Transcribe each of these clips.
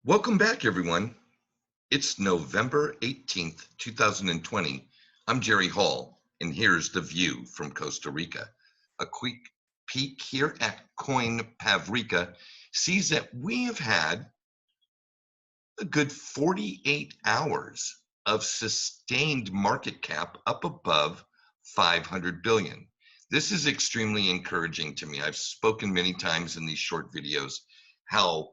Welcome back, everyone. It's November 18th, 2020. I'm Jerry Hall, and here's the view from Costa Rica. A quick peek here at Coin Pavrica sees that we have had a good 48 hours of sustained market cap up above 500 billion. This is extremely encouraging to me. I've spoken many times in these short videos how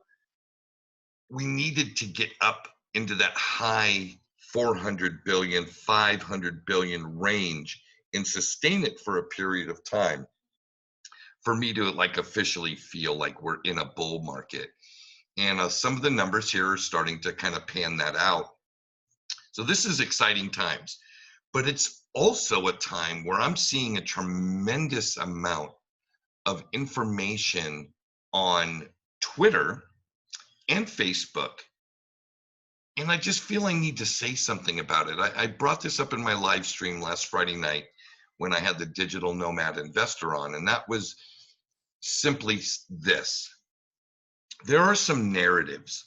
we needed to get up into that high 400 billion, 500 billion range and sustain it for a period of time for me to officially feel like we're in a bull market. And some of the numbers here are starting to kind of pan that out. So this is exciting times, but it's also a time where I'm seeing a tremendous amount of information on Twitter and Facebook. And I just feel I need to say something about it. I brought this up in my live stream last Friday night when I had the digital nomad investor on, and that was simply this. There are some narratives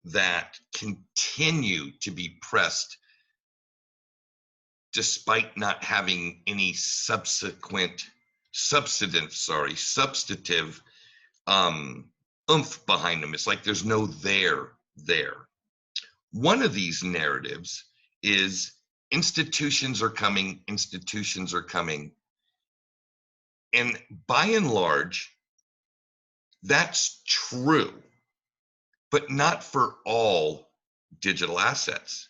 that continue to be pressed despite not having any substantive oomph behind them. It's like there's no there. One of these narratives is institutions are coming. And by and large, that's true, but not for all digital assets.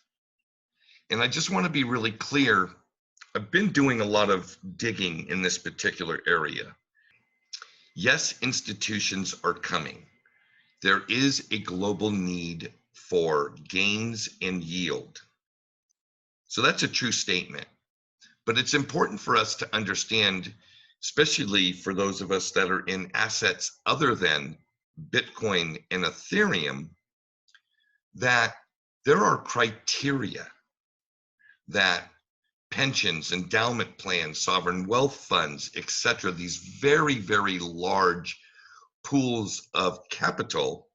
And I just want to be really clear. I've been doing a lot of digging in this particular area. Yes, institutions are coming. There is a global need for gains and yield. So that's a true statement. But it's important for us to understand, especially for those of us that are in assets other than Bitcoin and Ethereum, that there are criteria that pensions, endowment plans, sovereign wealth funds, etc., these very, very large pools of capital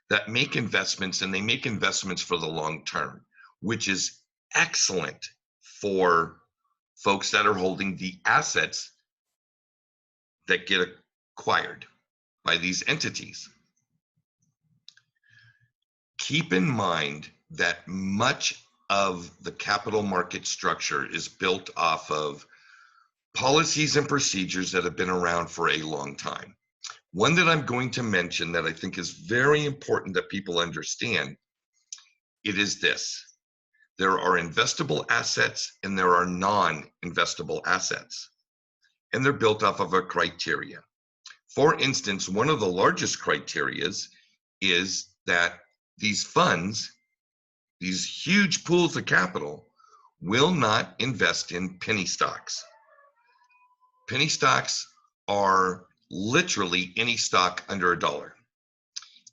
that make investments, and they make investments for the long term, which is excellent for folks that are holding the assets that get acquired by these entities. Keep in mind that much of the capital market structure is built off of policies and procedures that have been around for a long time. One that I'm going to mention that I think is very important that people understand, it is this. There are investable assets and there are non-investable assets, and they're built off of a criteria. For instance, one of the largest criterias is that these funds, these huge pools of capital, will not invest in penny stocks. Penny stocks are literally any stock under $1.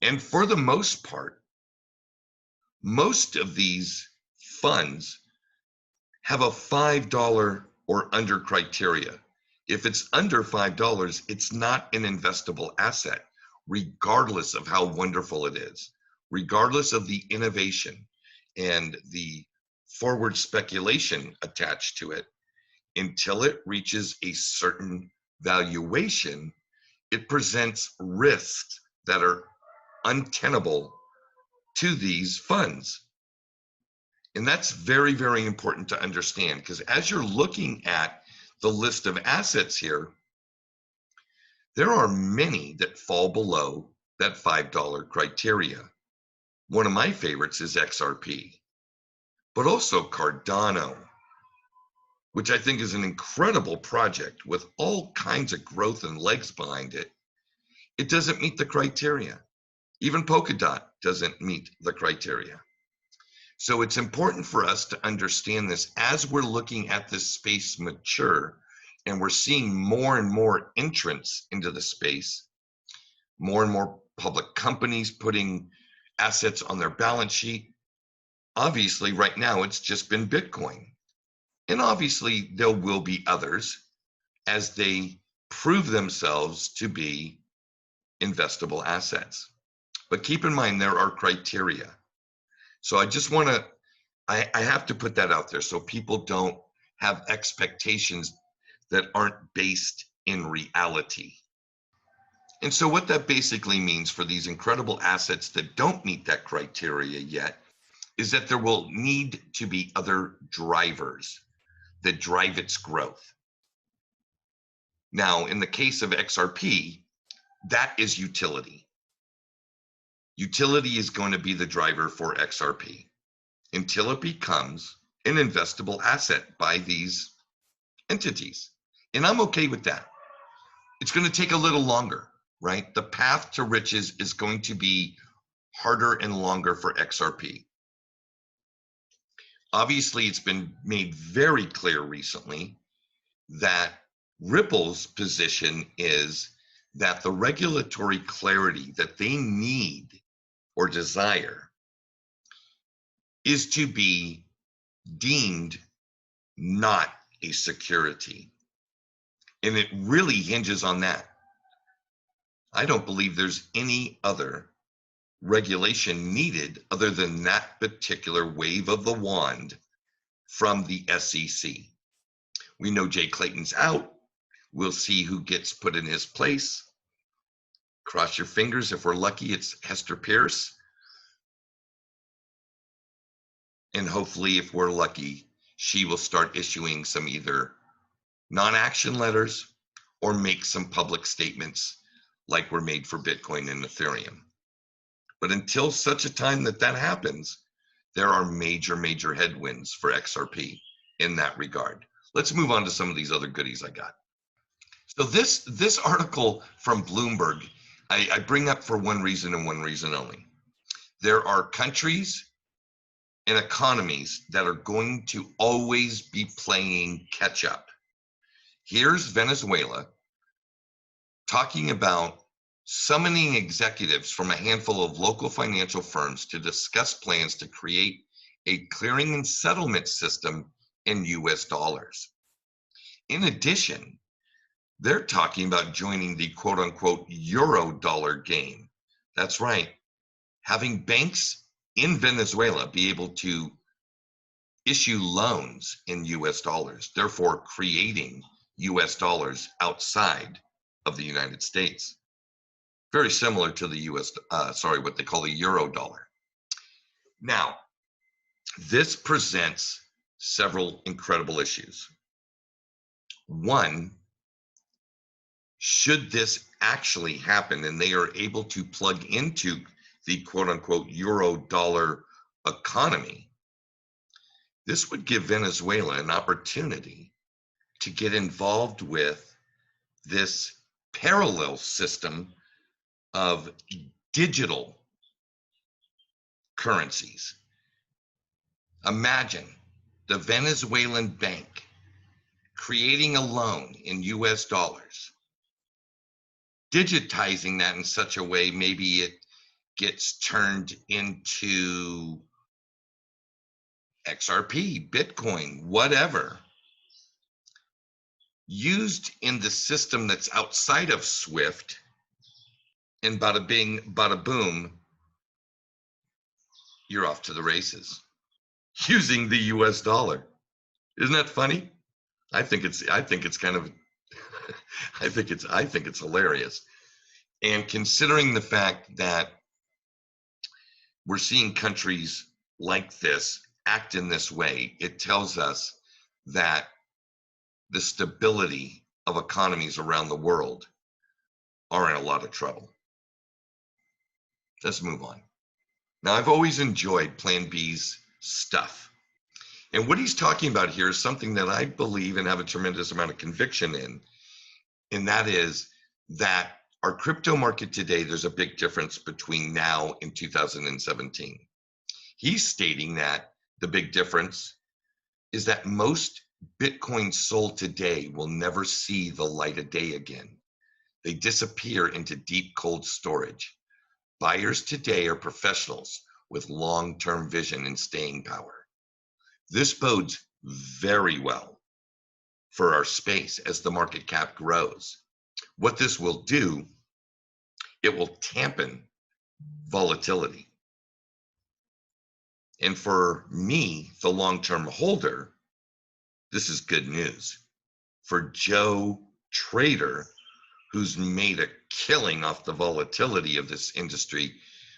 And for the most part, most of these funds have a $5 or under criteria. If it's under $5, it's not an investable asset, regardless of how wonderful it is, regardless of the innovation and the forward speculation attached to it. Until it reaches a certain valuation, it presents risks that are untenable to these funds. And that's very, very important to understand, because as you're looking at the list of assets here, there are many that fall below that $5 criteria. One of my favorites is XRP, but also Cardano, which I think is an incredible project with all kinds of growth and legs behind it. It doesn't meet the criteria. Even Polkadot doesn't meet the criteria. So it's important for us to understand this as we're looking at this space mature, and we're seeing more and more entrants into the space, more and more public companies putting assets on their balance sheet. Obviously, right now, it's just been Bitcoin. And obviously, there will be others as they prove themselves to be investable assets. But keep in mind, there are criteria. So I just want to, I have to put that out there so people don't have expectations that aren't based in reality. And so what that basically means for these incredible assets that don't meet that criteria yet is that there will need to be other drivers that drive its growth. Now, in the case of XRP, that is utility. Utility is going to be the driver for XRP until it becomes an investable asset by these entities. And I'm okay with that. It's going to take a little longer, right? The path to riches is going to be harder and longer for XRP. Obviously, it's been made very clear recently that Ripple's position is that the regulatory clarity that they need or desire is to be deemed not a security. And it really hinges on that. I don't believe there's any other regulation needed other than that particular wave of the wand from the SEC. We know Jay Clayton's out. We'll see who gets put in his place. Cross your fingers. If we're lucky, it's Hester Pierce. And hopefully, if we're lucky, she will start issuing some either non-action letters or make some public statements like were made for Bitcoin and Ethereum. But until such a time that that happens, there are major, major headwinds for XRP in that regard. Let's move on to some of these other goodies I got. So this article from Bloomberg, I bring up for one reason and one reason only. There are countries and economies that are going to always be playing catch up. Here's Venezuela talking about summoning executives from a handful of local financial firms to discuss plans to create a clearing and settlement system in US dollars. In addition, they're talking about joining the quote unquote euro dollar game. That's right. Having banks in Venezuela be able to issue loans in US dollars, therefore creating US dollars outside of the United States. Very similar to the what they call the euro dollar. Now, this presents several incredible issues. One, should this actually happen and they are able to plug into the quote unquote euro dollar economy, this would give Venezuela an opportunity to get involved with this parallel system of digital currencies. Imagine the Venezuelan bank creating a loan in US dollars, digitizing that in such a way maybe it gets turned into XRP, Bitcoin, whatever, used in the system that's outside of SWIFT, and bada bing, bada boom, you're off to the races using the US dollar. Isn't that funny? I think it's kind of I think it's hilarious. And considering the fact that we're seeing countries like this act in this way, it tells us that the stability of economies around the world are in a lot of trouble. Let's move on. Now, I've always enjoyed Plan B's stuff. And what he's talking about here is something that I believe and have a tremendous amount of conviction in. And that is that our crypto market today, there's a big difference between now and 2017. He's stating that the big difference is that most Bitcoin sold today will never see the light of day again. They disappear into deep cold storage. Buyers today are professionals with long-term vision and staying power. This bodes very well for our space as the market cap grows. What this will do, it will dampen volatility. And for me, the long-term holder, this is good news. For Joe Trader, who's made a killing off the volatility of this industry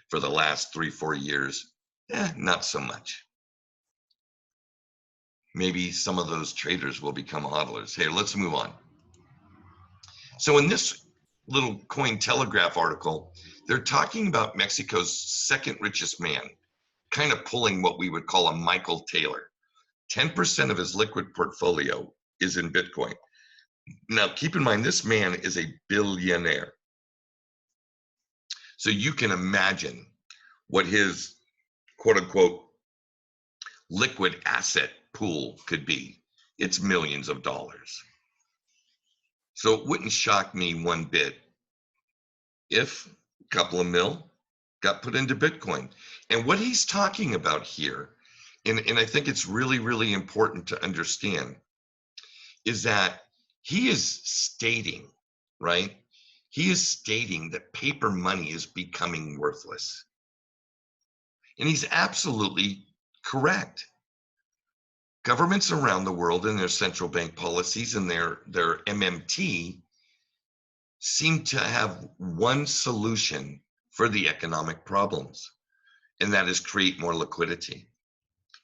for the last 3-4 years, not so much. Maybe some of those traders will become hodlers. Hey, let's move on. So in this little Cointelegraph article, they're talking about Mexico's second richest man, kind of pulling what we would call a Michael Taylor. 10% of his liquid portfolio is in Bitcoin. Now, keep in mind, this man is a billionaire. So you can imagine what his quote unquote liquid asset pool could be. It's millions of dollars. So it wouldn't shock me one bit if a couple of mil got put into Bitcoin. And what he's talking about here, and I think it's really, really important to understand, is that he is stating, right? He is stating that paper money is becoming worthless. And he's absolutely correct. Governments around the world and their central bank policies and their MMT seem to have one solution for the economic problems, and that is create more liquidity.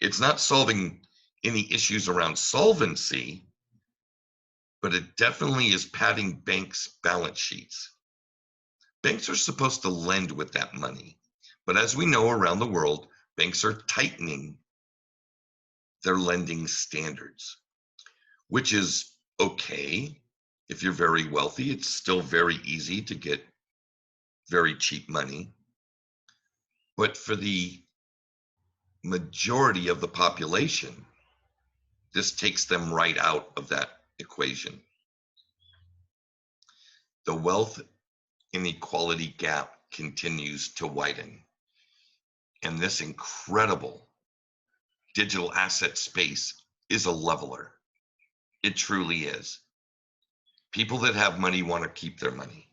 It's not solving any issues around solvency, but it definitely is padding banks' balance sheets. Banks are supposed to lend with that money, but as we know around the world, banks are tightening their lending standards, which is okay. If you're very wealthy, it's still very easy to get very cheap money. But for the majority of the population, this takes them right out of that equation. The wealth inequality gap continues to widen. And this incredible digital asset space is a leveler. It truly is. People that have money want to keep their money.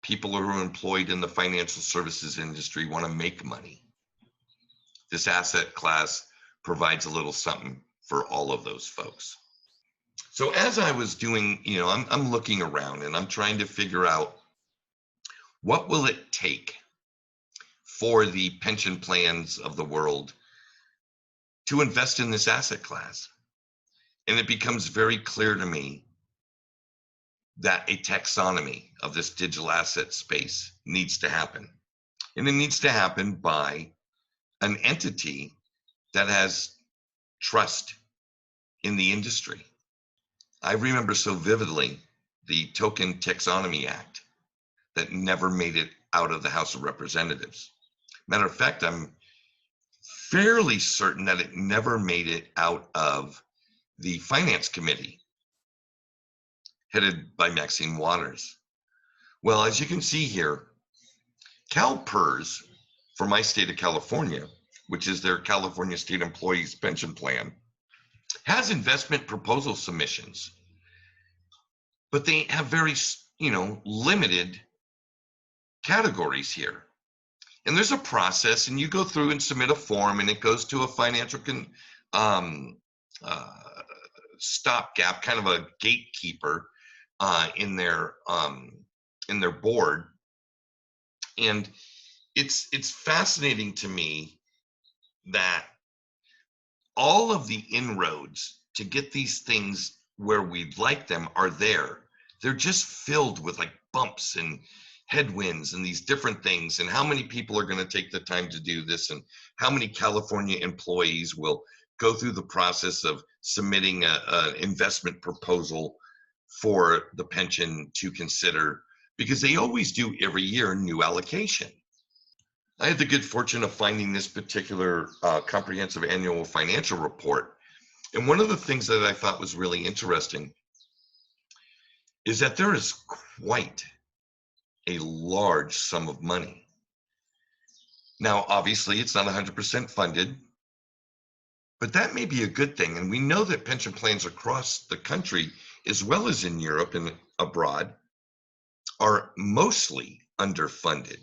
People who are employed in the financial services industry want to make money. This asset class provides a little something for all of those folks. So as I was doing, I'm looking around and I'm trying to figure out what will it take for the pension plans of the world to invest in this asset class. And it becomes very clear to me that a taxonomy of this digital asset space needs to happen. And it needs to happen by an entity that has trust in the industry. I remember so vividly the Token Taxonomy Act that never made it out of the House of Representatives. Matter of fact, I'm fairly certain that it never made it out of the Finance Committee, headed by Maxine Waters. Well, as you can see here, CalPERS, for my state of California, which is their California State Employees Pension Plan, has investment proposal submissions, but they have very, limited categories here. And there's a process, and you go through and submit a form, and it goes to a financial stopgap, kind of a gatekeeper in their board. And it's fascinating to me that all of the inroads to get these things where we'd like them are there. They're just filled with like bumps and headwinds and these different things, and how many people are going to take the time to do this, and how many California employees will go through the process of submitting an investment proposal for the pension to consider, because they always do every year new allocation. I had the good fortune of finding this particular comprehensive annual financial report. And one of the things that I thought was really interesting is that there is quite a large sum of money. Now, obviously, it's not 100% funded, but that may be a good thing. And we know that pension plans across the country, as well as in Europe and abroad, are mostly underfunded.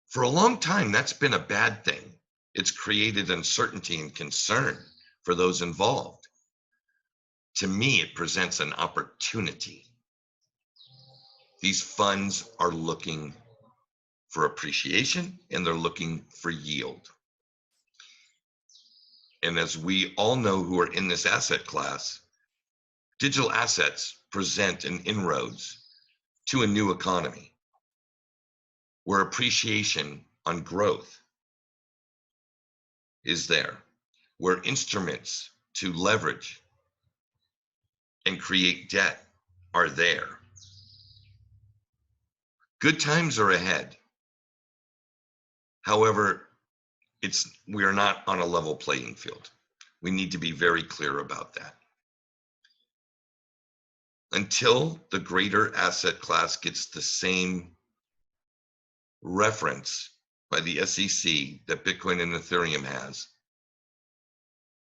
For a long time, that's been a bad thing. It's created uncertainty and concern for those involved. To me, it presents an opportunity. These funds are looking for appreciation and they're looking for yield. And as we all know who are in this asset class, digital assets present an inroads to a new economy where appreciation on growth is there, where instruments to leverage and create debt are there. Good times are ahead. However, we are not on a level playing field. We need to be very clear about that. Until the greater asset class gets the same reference by the SEC that Bitcoin and Ethereum has,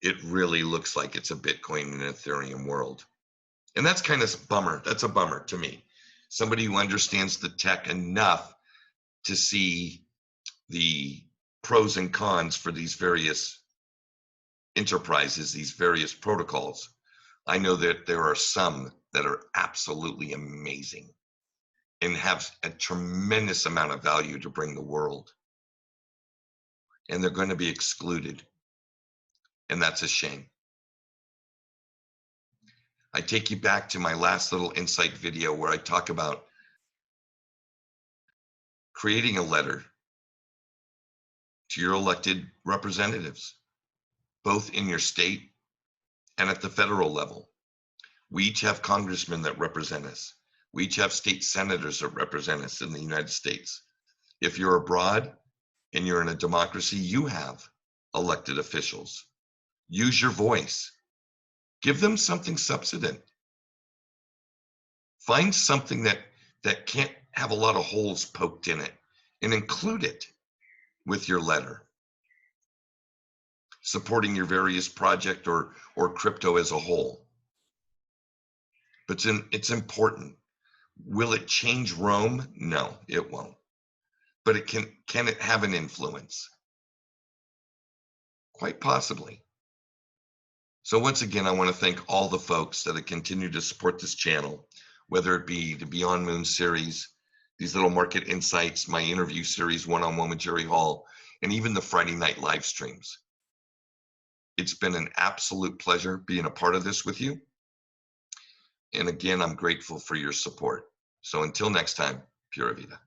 it really looks like it's a Bitcoin and Ethereum world. And that's kind of a bummer. That's a bummer to me. Somebody who understands the tech enough to see the pros and cons for these various enterprises, these various protocols. I know that there are some that are absolutely amazing and have a tremendous amount of value to bring the world. And they're going to be excluded. And that's a shame. I take you back to my last little insight video where I talk about creating a letter to your elected representatives, both in your state and at the federal level. We each have congressmen that represent us. We each have state senators that represent us in the United States. If you're abroad and you're in a democracy, you have elected officials. Use your voice. Give them something substantive. Find something that can't have a lot of holes poked in it and include it with your letter, supporting your various project or crypto as a whole. But it's important. Will it change Rome? No, it won't. But it can it have an influence? Quite possibly. So once again, I want to thank all the folks that have continued to support this channel, whether it be the Beyond Moon series, these little market insights, my interview series, one-on-one with Jerry Hall, and even the Friday night live streams. It's been an absolute pleasure being a part of this with you. And again, I'm grateful for your support. So until next time, Pura Vida.